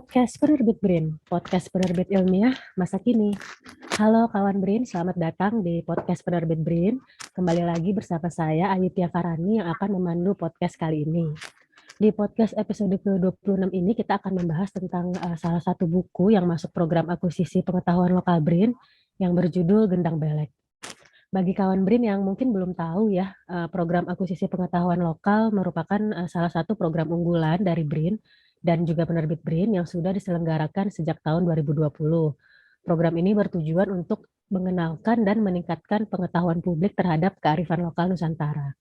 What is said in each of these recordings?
Podcast Penerbit BRIN, podcast penerbit ilmiah masa kini. Halo kawan BRIN, selamat datang di podcast Penerbit BRIN. Kembali lagi bersama saya Ayu Tia Farani yang akan memandu podcast kali ini. Di podcast episode ke-26 ini kita akan membahas tentang salah satu buku yang masuk program akuisisi pengetahuan lokal BRIN yang berjudul Gendang Belek. Bagi kawan BRIN yang mungkin belum tahu ya, program akuisisi pengetahuan lokal merupakan salah satu program unggulan dari BRIN dan juga penerbit BRIN yang sudah diselenggarakan sejak tahun 2020. Program ini bertujuan untuk mengenalkan dan meningkatkan pengetahuan publik terhadap kearifan lokal Nusantara.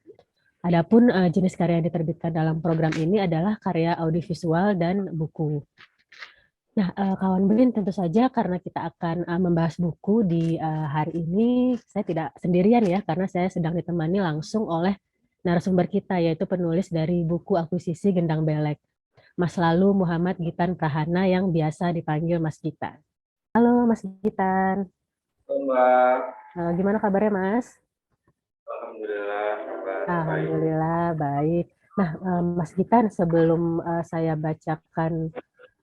Adapun jenis karya yang diterbitkan dalam program ini adalah karya audiovisual dan buku. Nah, kawan BRIN tentu saja karena kita akan membahas buku di hari ini, saya tidak sendirian ya, karena saya sedang ditemani langsung oleh narasumber kita, yaitu penulis dari buku akuisisi Gendang Belek, Mas Lalu Muhammad Gitan Prahana yang biasa dipanggil Mas Gitan. Halo Mas Gitan. Halo Mbak. Gimana kabarnya Mas? Alhamdulillah, Alhamdulillah baik. Nah Mas Gitan, sebelum saya bacakan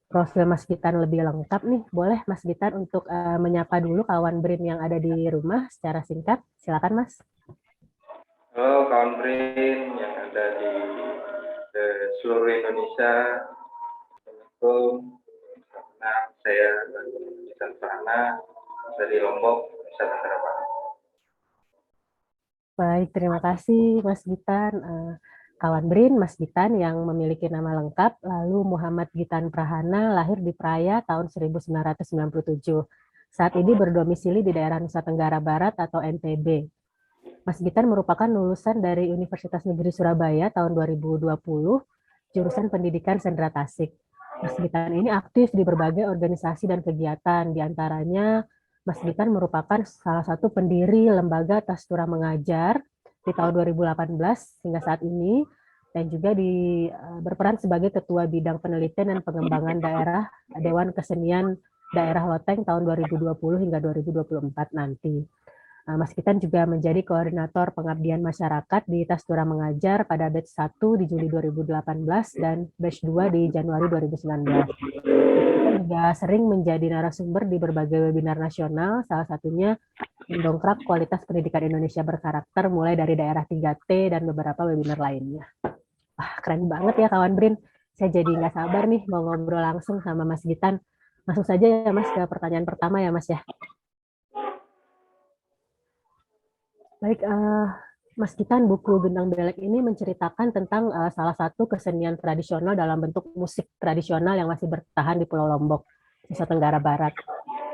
profil Mas Gitan lebih lengkap nih, boleh Mas Gitan untuk menyapa dulu kawan BRIN yang ada di rumah secara singkat. Silakan Mas. Halo kawan BRIN yang ada di seluruh Indonesia. Assalamualaikum. Saya Gitan Prahana dari Lombok, Nusa Tenggara Barat. Baik, terima kasih Mas Gitan. Kawan BRIN, Mas Gitan yang memiliki nama lengkap, lalu Muhammad Gitan Prahana, lahir di Praia tahun 1997. Saat ini berdomisili di daerah Nusa Tenggara Barat atau NTB. Mas Gitan merupakan lulusan dari Universitas Negeri Surabaya tahun 2020, jurusan Pendidikan Sendra Tasik. Mas Gitan ini aktif di berbagai organisasi dan kegiatan, diantaranya Mas Gitan merupakan salah satu pendiri Lembaga Tastura Mengajar di tahun 2018 hingga saat ini, dan juga berperan sebagai Ketua Bidang Penelitian dan Pengembangan Daerah Dewan Kesenian Daerah Loteng tahun 2020 hingga 2024 nanti. Mas Gitan juga menjadi koordinator pengabdian masyarakat di Tastura Mengajar pada batch 1 di Juli 2018 dan batch 2 di Januari 2019. Kita juga sering menjadi narasumber di berbagai webinar nasional, salah satunya mendongkrak kualitas pendidikan Indonesia berkarakter mulai dari daerah 3T dan beberapa webinar lainnya. Wah, keren banget ya kawan BRIN. Saya jadi nggak sabar nih mau ngobrol langsung sama Mas Gitan. Langsung saja ya Mas ke pertanyaan pertama ya Mas ya. Baik, Mas Gitan, buku Gendang Belek ini menceritakan tentang salah satu kesenian tradisional dalam bentuk musik tradisional yang masih bertahan di Pulau Lombok, Nusa Tenggara Barat.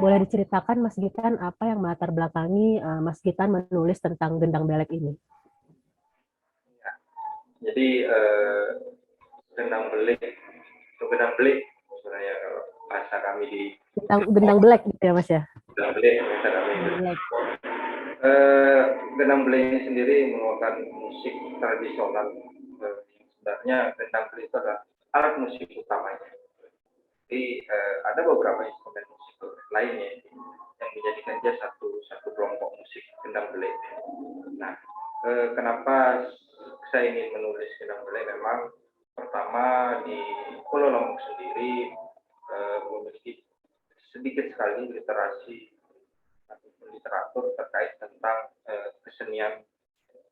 Boleh diceritakan Mas Gitan apa yang melatar belakangi Mas Gitan menulis tentang Gendang Belek ini? Ya, jadi Gendang Belek, misalnya kalau bahasa kami di Gendang Belek gitu ya Mas ya? Gendang Belek, bahasa kami di Gendang Belek ini sendiri merupakan musik tradisional. Sebenarnya Gendang Belek itu adalah alat musik utamanya. Jadi ada beberapa instrumen musik lainnya yang menjadikan dia satu kelompok musik Gendang Belek. Nah, kenapa saya ingin menulis Gendang Belek? Memang pertama di Pulau Lombok sendiri memiliki sedikit sekali literasi ataupun literatur terkait tentang kesenian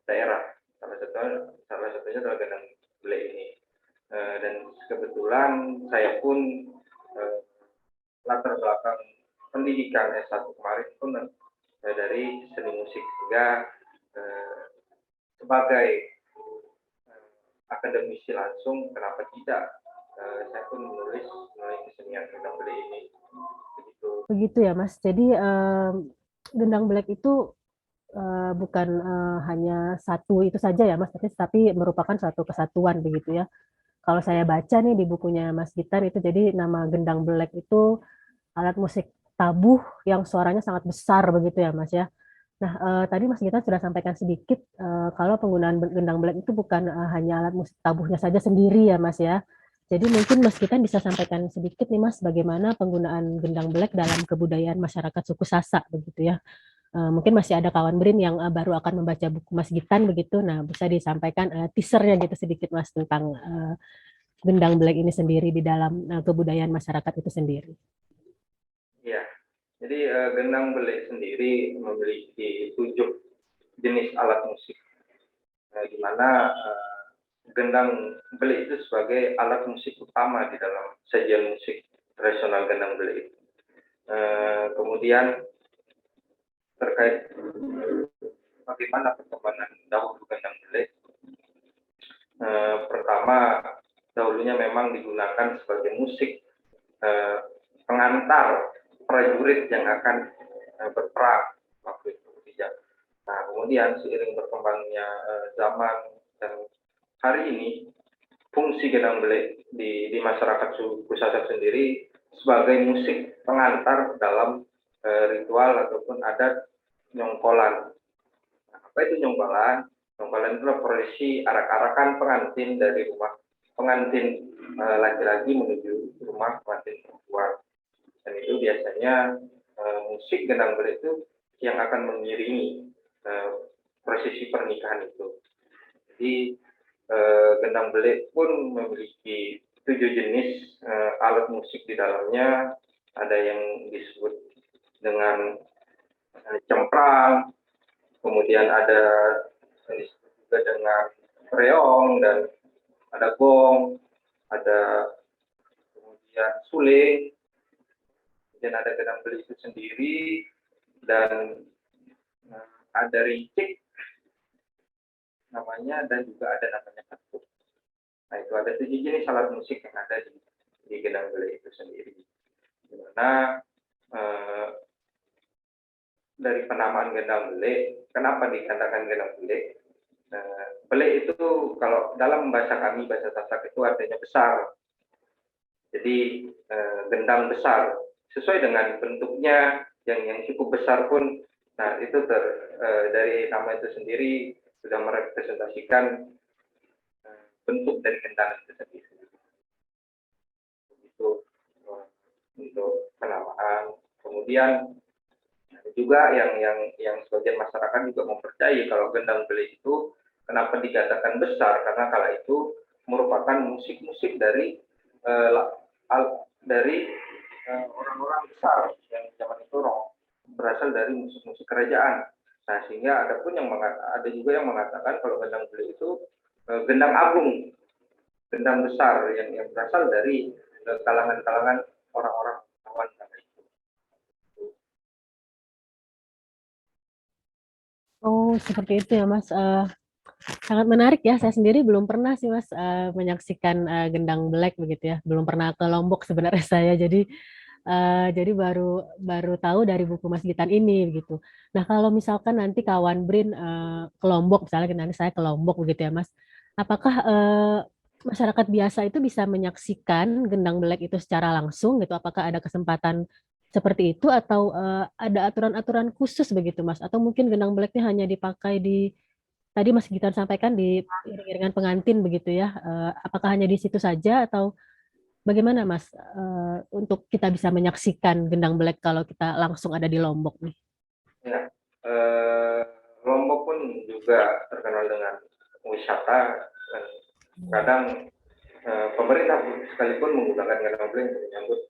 daerah. Salah satunya adalah Gendang Belek ini. Dan kebetulan saya pun latar belakang pendidikan S1 kemarin pun dari seni musik, sehingga sebagai akademisi langsung, kenapa tidak saya pun menulis mengenai kesenian Gendang Belek ini. Begitu ya Mas. Jadi Gendang Belek itu bukan hanya satu itu saja ya Mas, tapi merupakan suatu kesatuan begitu ya. Kalau saya baca nih di bukunya Mas Gitan itu, jadi nama Gendang Belek itu alat musik tabuh yang suaranya sangat besar begitu ya Mas ya. Nah, tadi Mas Gitan sudah sampaikan sedikit kalau penggunaan Gendang Belek itu bukan hanya alat musik tabuhnya saja sendiri ya Mas ya. Jadi mungkin Mas Gitan bisa sampaikan sedikit nih Mas, bagaimana penggunaan Gendang Belek dalam kebudayaan masyarakat suku Sasak begitu ya. Mungkin masih ada kawan BRIN yang baru akan membaca buku Mas Gitan begitu. Nah, bisa disampaikan teasernya gitu sedikit Mas tentang gendang belek ini sendiri di dalam kebudayaan masyarakat itu sendiri? Ya, jadi gendang belek sendiri memiliki 7 jenis alat musik, di mana gendang belek itu sebagai alat musik utama di dalam sajian musik tradisional gendang belek itu. Kemudian terkait bagaimana perkembangan dahulu gendang belek, pertama dahulunya memang digunakan sebagai musik pengantar prajurit yang akan berperang waktu itu. Nah, kemudian seiring berkembangnya zaman dan hari ini, fungsi gendang belek di masyarakat suku Sasak sendiri sebagai musik pengantar dalam ritual ataupun adat nyongkolan. Nah, apa itu nyongkolan? Nyongkolan itulah prosesi arak-arakan pengantin dari rumah pengantin laki-laki menuju rumah pengantin perempuan. Dan itu biasanya musik gendang belek itu yang akan mengiringi prosesi pernikahan itu. Jadi gendang belek pun memiliki 7 jenis alat musik di dalamnya. Ada yang disebut dengan cemprang, kemudian ada yang disebut juga dengan reong, dan ada gong, ada kemudian suling, kemudian ada gendang belek itu sendiri, dan ada rincik namanya, dan juga ada namanya ketuk. Nah, itu ada 7 jenis alat musik yang ada di gendang belek itu sendiri. Dimana dari penamaan gendang belek, kenapa dikatakan gendang belek? Belek itu kalau dalam bahasa kami, bahasa Sasak itu artinya besar. Jadi gendang besar, sesuai dengan bentuknya yang cukup besar pun, nah itu dari nama itu sendiri sudah merepresentasikan bentuk dari gendang itu sendiri. Itu untuk penamaan. Kemudian juga yang sebagian masyarakat juga mempercayai kalau gendang belek itu kenapa dikatakan besar, karena kala itu merupakan musik-musik dari orang-orang besar yang zaman itu berasal dari musik-musik kerajaan. Nah, sehingga ada juga yang mengatakan kalau gendang belek itu gendang agung, gendang besar yang berasal dari kalangan-kalangan orang-orang bangsawan kala itu. Oh, seperti itu ya, Mas. Sangat menarik ya. Saya sendiri belum pernah sih, Mas, menyaksikan gendang belek begitu ya. Belum pernah ke Lombok sebenarnya saya. Jadi baru baru tahu dari buku Mas Gitan ini begitu. Nah, kalau misalkan nanti kawan Brin ke Lombok, misalnya nanti saya ke Lombok begitu ya, Mas. Apakah masyarakat biasa itu bisa menyaksikan gendang belek itu secara langsung gitu? Apakah ada kesempatan seperti itu atau ada aturan-aturan khusus begitu, Mas? Atau mungkin gendang beleknya hanya dipakai di tadi Mas Gitan sampaikan di iring-iringan pengantin begitu ya? Apakah hanya di situ saja atau bagaimana Mas untuk kita bisa menyaksikan gendang belek kalau kita langsung ada di Lombok nih? Ya, eh, Lombok pun juga terkenal dengan wisata, dan kadang pemerintah sekalipun menggunakan gendang belek untuk menyambut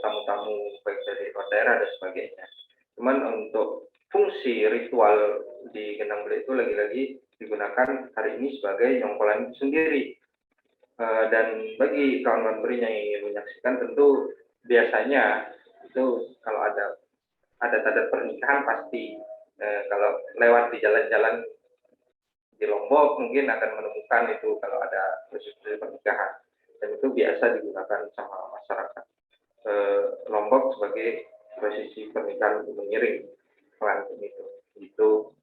tamu-tamu baik dari luar daerah dan sebagainya. Cuman untuk fungsi ritual di gendang belek itu lagi-lagi digunakan hari ini sebagai nyongkolan itu sendiri. Dan bagi kawan-kawan Brin yang ingin menyaksikan, tentu biasanya itu kalau ada adat-adat pernikahan pasti kalau lewat di jalan-jalan di Lombok mungkin akan menemukan itu kalau ada prosesi pernikahan, dan itu biasa digunakan sama masyarakat Lombok sebagai prosesi pernikahan untuk mengiring pengantin itu. Itu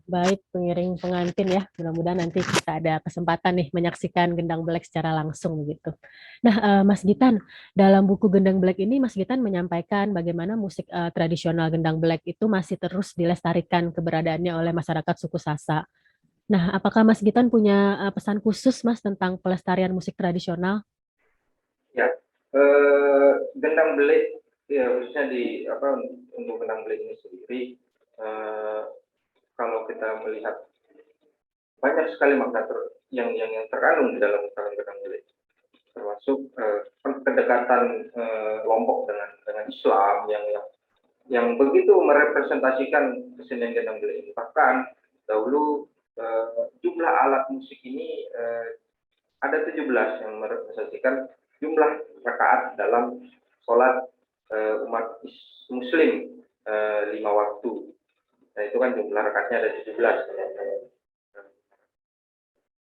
Baik, pengiring pengantin ya. Mudah-mudahan nanti kita ada kesempatan nih menyaksikan gendang belek secara langsung begitu. Nah, Mas Gitan, dalam buku Gendang Belek ini Mas Gitan menyampaikan bagaimana musik tradisional gendang belek itu masih terus dilestarikan keberadaannya oleh masyarakat suku Sasak. Nah, apakah Mas Gitan punya pesan khusus Mas tentang pelestarian musik tradisional? ya, gendang belek ya, khususnya untuk gendang belek ini sendiri, eh, kalau kita melihat banyak sekali makna yang terkandung di dalam Kawan Gedang Bele, termasuk kedekatan Lombok dengan Islam yang begitu merepresentasikan kesenian Gendang Bele ini. Bahkan dahulu jumlah alat musik ini ada 17 yang merepresentasikan jumlah rakaat dalam sholat umat Muslim 5 waktu. Nah, itu kan jumlah rakaatnya ada 17.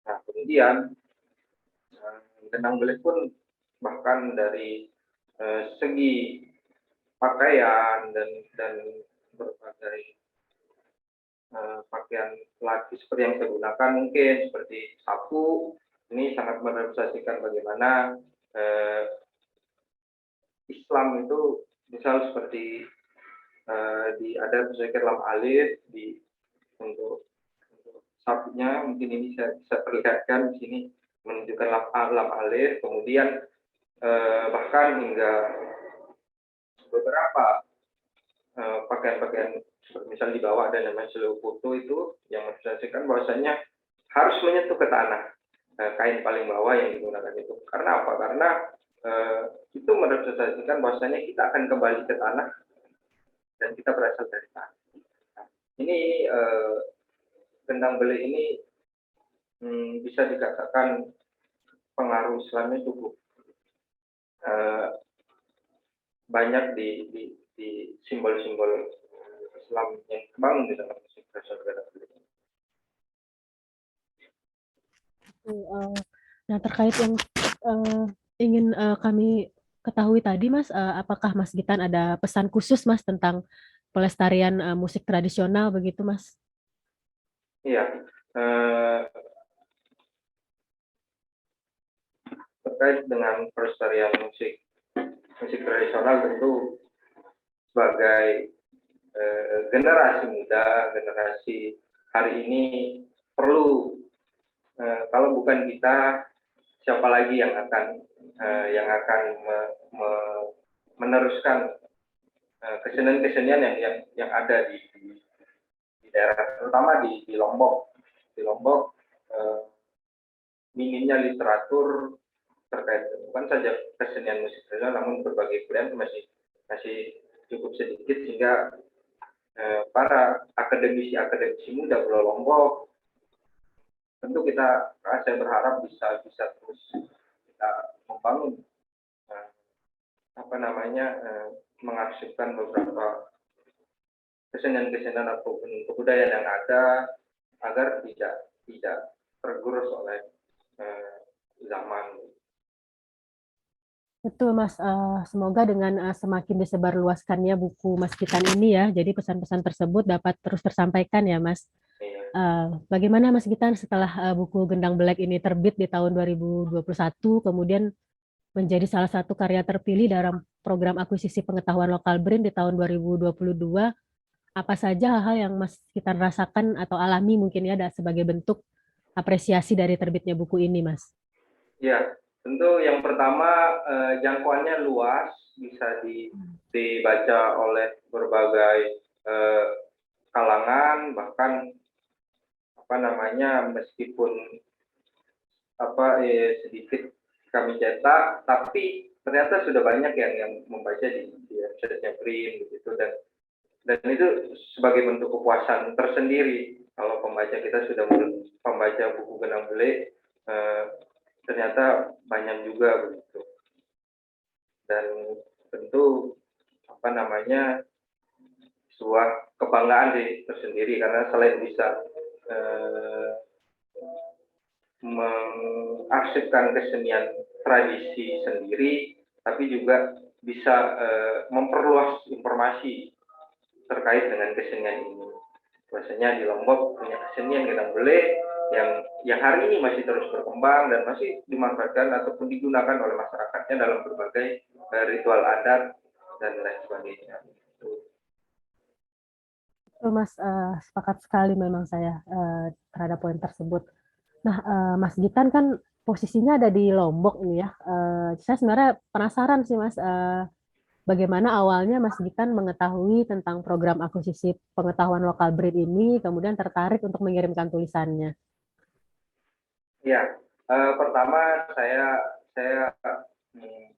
Nah, kemudian Gendang Bele pun bahkan dari segi pakaian dan berbagai pakaian laki seperti yang saya gunakan mungkin seperti sapu, ini sangat merepresentasikan bagaimana Islam itu misal seperti ada misalnya lam alif untuk sapunya, mungkin ini saya bisa perlihatkan di sini menunjukkan lam alif, kemudian bahkan hingga beberapa pakaian-pakaian misal di bawah ada namanya seleu foto itu yang merepresentasikan bahwasanya harus menyentuh ke tanah, kain paling bawah yang digunakan itu. Karena apa? Karena itu merepresentasikan bahwasanya kita akan kembali ke tanah dan kita berasal dari tanah. Nah, ini Gendang Bele ini bisa dikatakan pengaruh Islamnya cukup banyak di simbol-simbol Islam yang terbangun di dalam musik tradisional Gendang Bele. Nah, terkait yang ingin kami ketahui tadi, Mas, apakah Mas Gitan ada pesan khusus, Mas, tentang pelestarian musik tradisional begitu, Mas? Iya, terkait dengan pelestarian musik tradisional tentu sebagai generasi muda, generasi hari ini perlu, kalau bukan kita, siapa lagi yang akan meneruskan kesenian-kesenian yang ada di daerah, terutama di Lombok. Di Lombok minimnya literatur terkait bukan saja kesenian musik tradisional, namun berbagai pilihan masih cukup sedikit, sehingga para akademisi muda Pulau Lombok tentu saya berharap bisa terus kita membangun mengarsipkan beberapa kesenian-kesenian ataupun kebudayaan yang ada agar tidak tergerus oleh zaman. Betul, Mas. Semoga dengan semakin disebarluaskannya buku Mas Gitan ini ya, jadi pesan-pesan tersebut dapat terus tersampaikan ya, Mas. Bagaimana Mas Gitan setelah buku Gendang Belek ini terbit di tahun 2021, kemudian menjadi salah satu karya terpilih dalam program akuisisi pengetahuan lokal BRIN di tahun 2022, apa saja hal-hal yang Mas Gitan rasakan atau alami mungkin ya sebagai bentuk apresiasi dari terbitnya buku ini, Mas? Ya, tentu yang pertama jangkauannya luas, bisa dibaca oleh berbagai kalangan, bahkan meskipun sedikit kami cetak, tapi ternyata sudah banyak yang membaca di website BRIN begitu, dan itu sebagai bentuk kepuasan tersendiri kalau pembaca kita sudah membaca buku Gendang Bele, ternyata banyak juga begitu, dan tentu sebuah kebanggaan tersendiri karena selain bisa mengarsipkan kesenian tradisi sendiri, tapi juga bisa memperluas informasi terkait dengan kesenian ini. Biasanya di Lombok punya kesenian Gendang Bele yang hari ini masih terus berkembang dan masih dimanfaatkan ataupun digunakan oleh masyarakatnya dalam berbagai ritual adat dan lain sebagainya. Mas, sepakat sekali memang saya terhadap poin tersebut. Nah, Mas Gitan kan posisinya ada di Lombok ini ya. Saya sebenarnya penasaran sih, Mas, bagaimana awalnya Mas Gitan mengetahui tentang program akuisisi pengetahuan lokal BRIN ini, kemudian tertarik untuk mengirimkan tulisannya. Ya, pertama saya hmm,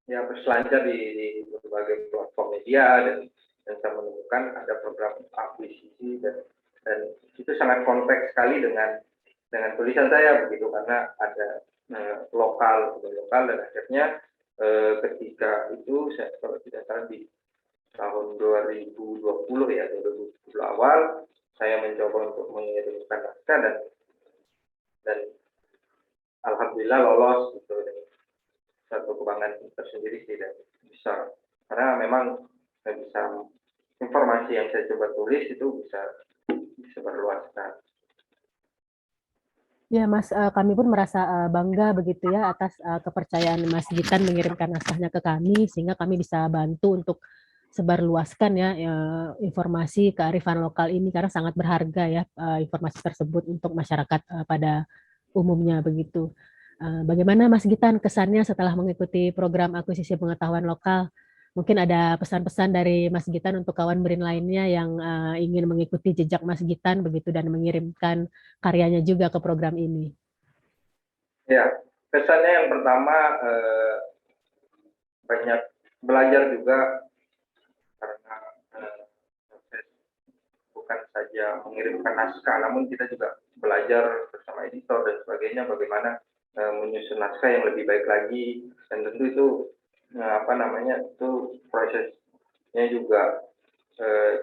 ya berselancar di berbagai platform media dan saya menemukan ada program akuisisi dan itu sangat kompleks sekali dengan tulisan saya begitu karena ada lokal dan akhirnya ketika itu saya kalau tidak salah di tahun 2020 ya 2020 awal saya mencoba untuk mengirimkan naskah dan alhamdulillah lolos gitu dan satu kebanggaan tersendiri sih dan bisa karena memang saya bisa informasi yang saya coba tulis itu bisa disebarluaskan. Ya, Mas, kami pun merasa bangga begitu ya atas kepercayaan Mas Gitan mengirimkan naskahnya ke kami sehingga kami bisa bantu untuk sebarluaskan ya, informasi kearifan lokal ini karena sangat berharga ya informasi tersebut untuk masyarakat pada umumnya begitu. Bagaimana Mas Gitan kesannya setelah mengikuti program akuisisi pengetahuan lokal? Mungkin ada pesan-pesan dari Mas Gitan untuk kawan Berin lainnya yang ingin mengikuti jejak Mas Gitan begitu dan mengirimkan karyanya juga ke program ini. Ya, kesannya yang pertama banyak belajar juga karena proses bukan saja mengirimkan naskah, namun kita juga belajar bersama editor dan sebagainya bagaimana menyusun naskah yang lebih baik lagi dan tentu itu itu prosesnya juga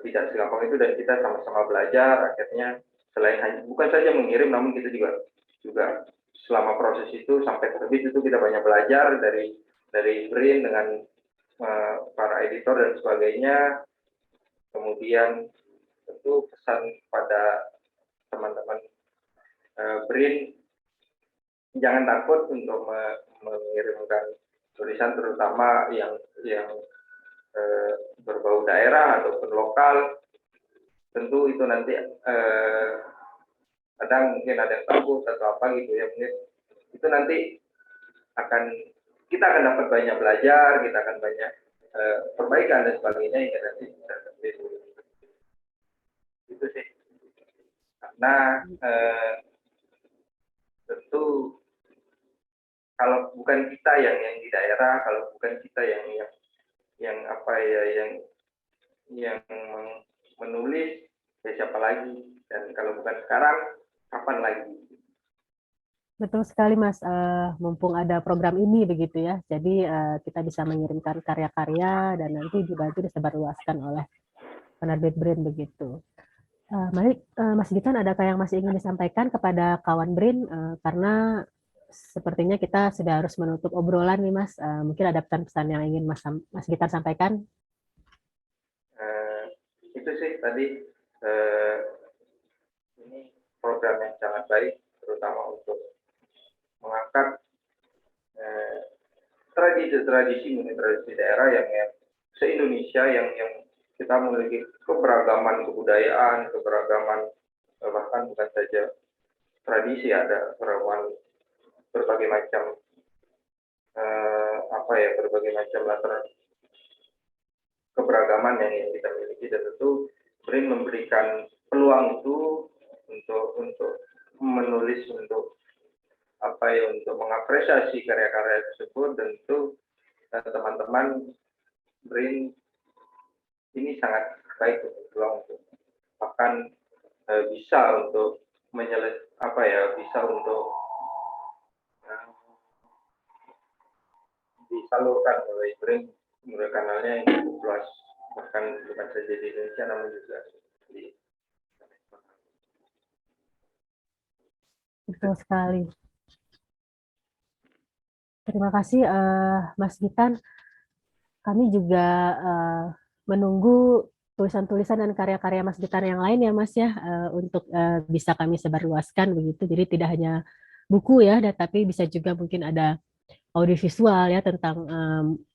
tidak segampang itu dan kita sama-sama belajar akhirnya selain hanya bukan saja mengirim namun kita juga selama proses itu sampai terbit itu kita banyak belajar dari Brin dengan para editor dan sebagainya. Kemudian tentu pesan pada teman-teman Brin jangan takut untuk mengirimkan tulisan terutama yang berbau daerah ataupun lokal. Tentu itu nanti kadang mungkin ada yang takut atau apa gitu ya, mungkin itu nanti kita akan dapat banyak belajar, kita akan banyak perbaikan dan sebagainya hingga nanti bisa terjadi. Itu sih karena tentu kalau bukan kita yang di daerah, kalau bukan kita yang apa ya yang menulis ya siapa lagi, dan kalau bukan sekarang kapan lagi. Betul sekali Mas, mumpung ada program ini begitu ya, jadi kita bisa mengirimkan karya-karya dan nanti dibantu disebarluaskan oleh penerbit Brin begitu. Mas Gitan, adakah yang masih ingin disampaikan kepada kawan Brin? Karena sepertinya kita sudah harus menutup obrolan nih Mas. Mungkin ada pesan-pesan yang ingin Mas Gitan sampaikan? Itu sih tadi ini program yang sangat baik, terutama untuk mengangkat tradisi daerah yang se-Indonesia yang kita memiliki keberagaman kebudayaan, keberagaman bahkan bukan saja tradisi, ada berbagai macam berbagai macam latar keberagaman yang kita miliki dan tentu Brin memberikan peluang itu untuk menulis untuk untuk mengapresiasi karya-karya tersebut dan itu teman-teman Brin ini sangat baik peluang untuk bahkan bisa untuk bisa untuk disalurkan oleh Brin melalui kanalnya yang cukup luas, bahkan bukan saja di Indonesia namun juga di Betul sekali. Terima kasih Mas Gitan. Kami juga menunggu tulisan-tulisan dan karya-karya Mas Gitan yang lain ya Mas ya, untuk bisa kami sebarluaskan begitu. Jadi tidak hanya buku ya, tapi bisa juga mungkin ada audiovisual ya tentang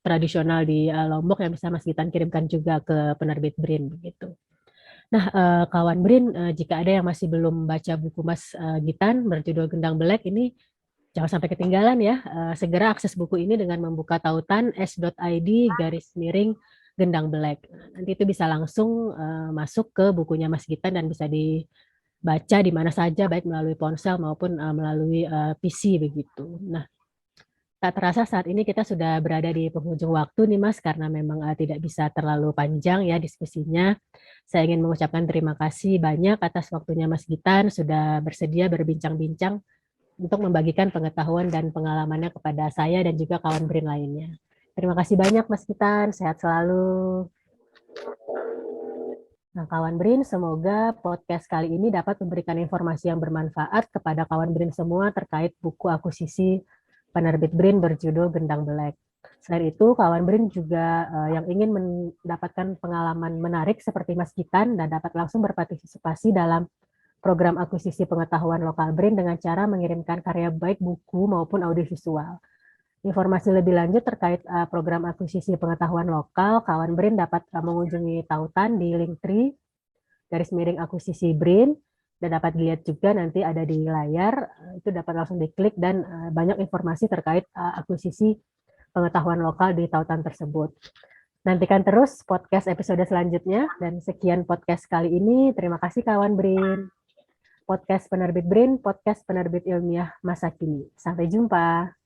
tradisional di Lombok yang bisa Mas Gitan kirimkan juga ke penerbit Brin begitu. Nah, kawan Brin, jika ada yang masih belum baca buku Mas Gitan berjudul Gendang Belek ini, jangan sampai ketinggalan ya. Segera akses buku ini dengan membuka tautan s.id/Gendang Belek. Nanti itu bisa langsung masuk ke bukunya Mas Gitan dan bisa baca di mana saja, baik melalui ponsel maupun melalui PC begitu. Nah, tak terasa saat ini kita sudah berada di penghujung waktu nih Mas, karena memang tidak bisa terlalu panjang ya diskusinya. Saya ingin mengucapkan terima kasih banyak atas waktunya Mas Gitan, sudah bersedia berbincang-bincang untuk membagikan pengetahuan dan pengalamannya kepada saya dan juga kawan BRIN lainnya. Terima kasih banyak Mas Gitan, sehat selalu. Nah, kawan BRIN, semoga podcast kali ini dapat memberikan informasi yang bermanfaat kepada kawan BRIN semua terkait buku akuisisi penerbit BRIN berjudul Gendang Belek. Selain itu, kawan BRIN juga yang ingin mendapatkan pengalaman menarik seperti Mas Gitan dan dapat langsung berpartisipasi dalam program akuisisi pengetahuan lokal BRIN dengan cara mengirimkan karya baik buku maupun audiovisual. Informasi lebih lanjut terkait program akuisisi pengetahuan lokal, kawan BRIN dapat mengunjungi tautan di Linktree _akuisisi BRIN, dan dapat dilihat juga nanti ada di layar, itu dapat langsung diklik dan banyak informasi terkait akuisisi pengetahuan lokal di tautan tersebut. Nantikan terus podcast episode selanjutnya, dan sekian podcast kali ini. Terima kasih kawan BRIN. Podcast Penerbit BRIN, podcast penerbit ilmiah masa kini. Sampai jumpa.